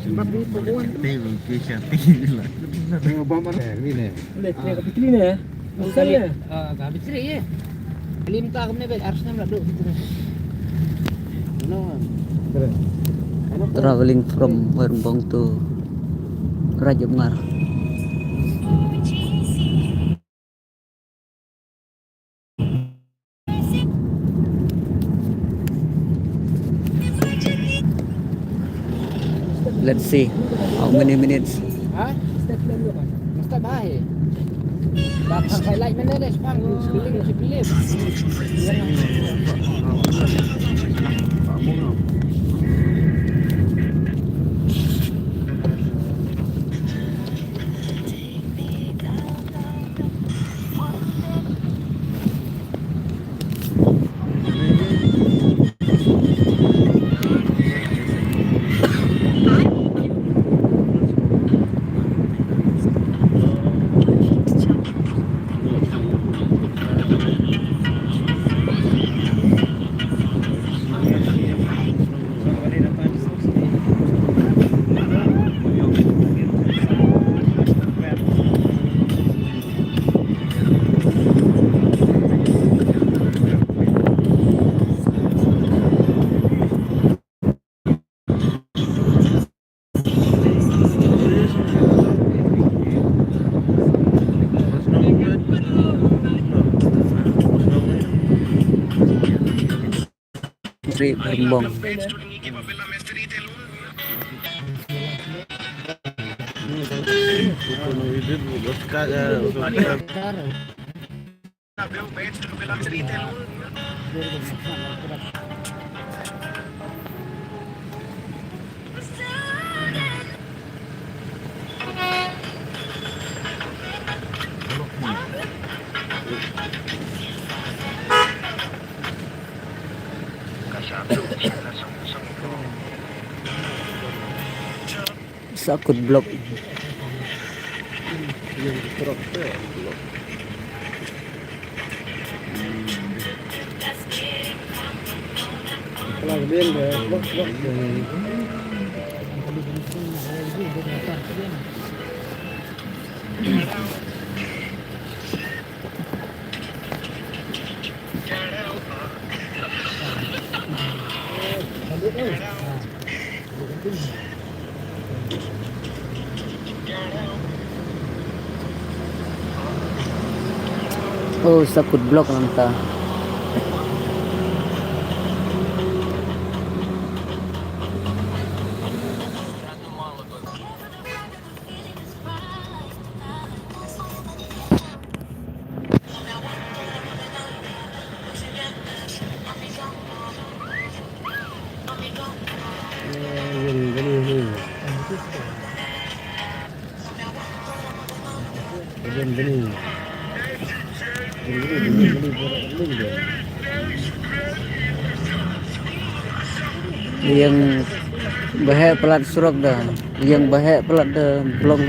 Sebab ni perempuan Tengok kisah tinggal. tengok bamar ni ni. Boleh tengok kat sini ya. Masal ya. Habis cerai ya. Lim tak kemana bet harusnya meladuk gitu. Keren. Traveling from Werembong to Raja Bengar. Let's see how many minutes. Ha? Mesti baik. Dapat highlight mana deh, sepang sekeliling sekeliling. Tri Werembong. Sakut blok. Kalau dia blok. Oh, sakut blok lang ta. Yang bahaya pelat surak dah. Yang bahaya pelat dah blok.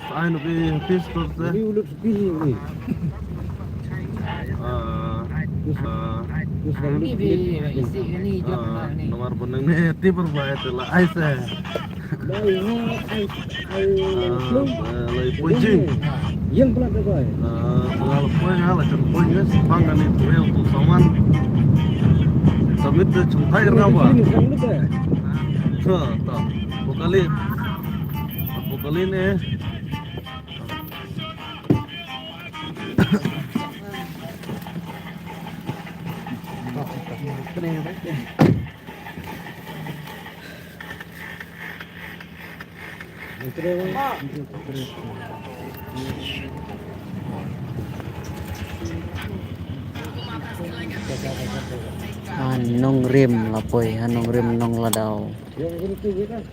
Saya lebih habis terus Ini ulut sepi ni. Terus kalau Ni dia isi ni jom ni. nomor benang ni tiper baik tu lah ais Baik ni ai belum. lagi puncing Yang pula dah kau. kalau poin ala cun poinnya panggan itu real tu saman tapi itu cuma air nama Ini sekarang ni dah. tak kali ni Hanong rim lapoi, hanong rim nong ladau. Yang ini tu je kan.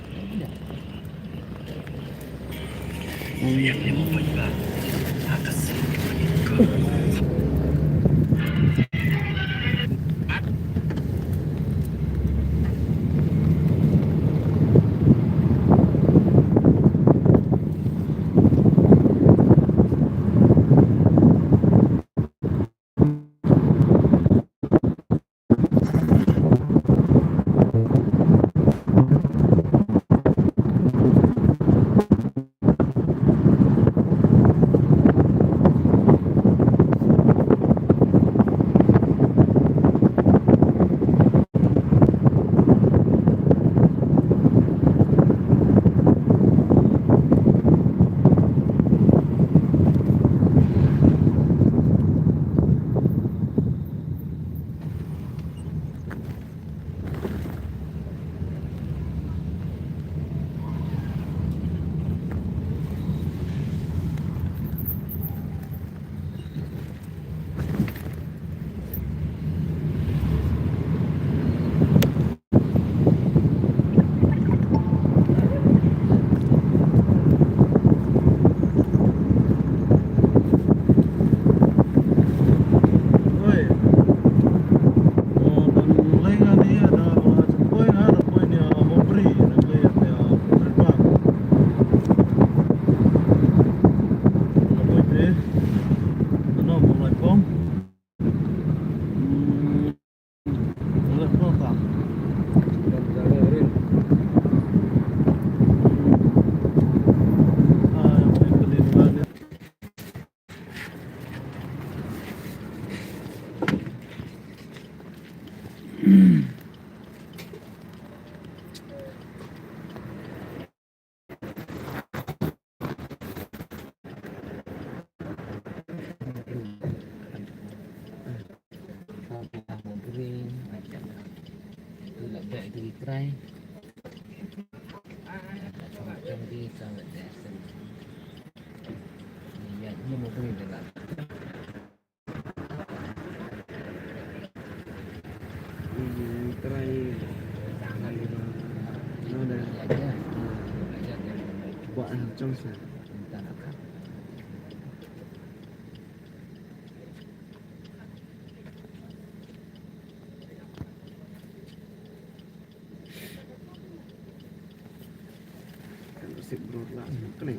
Try. Macam dia sangat desen. Ya, dia mau beli dengan. Try Tangan dia. no dah Aja. Aja dia. buat macam sana. Minta nak. Kan sip bro lah. Kena.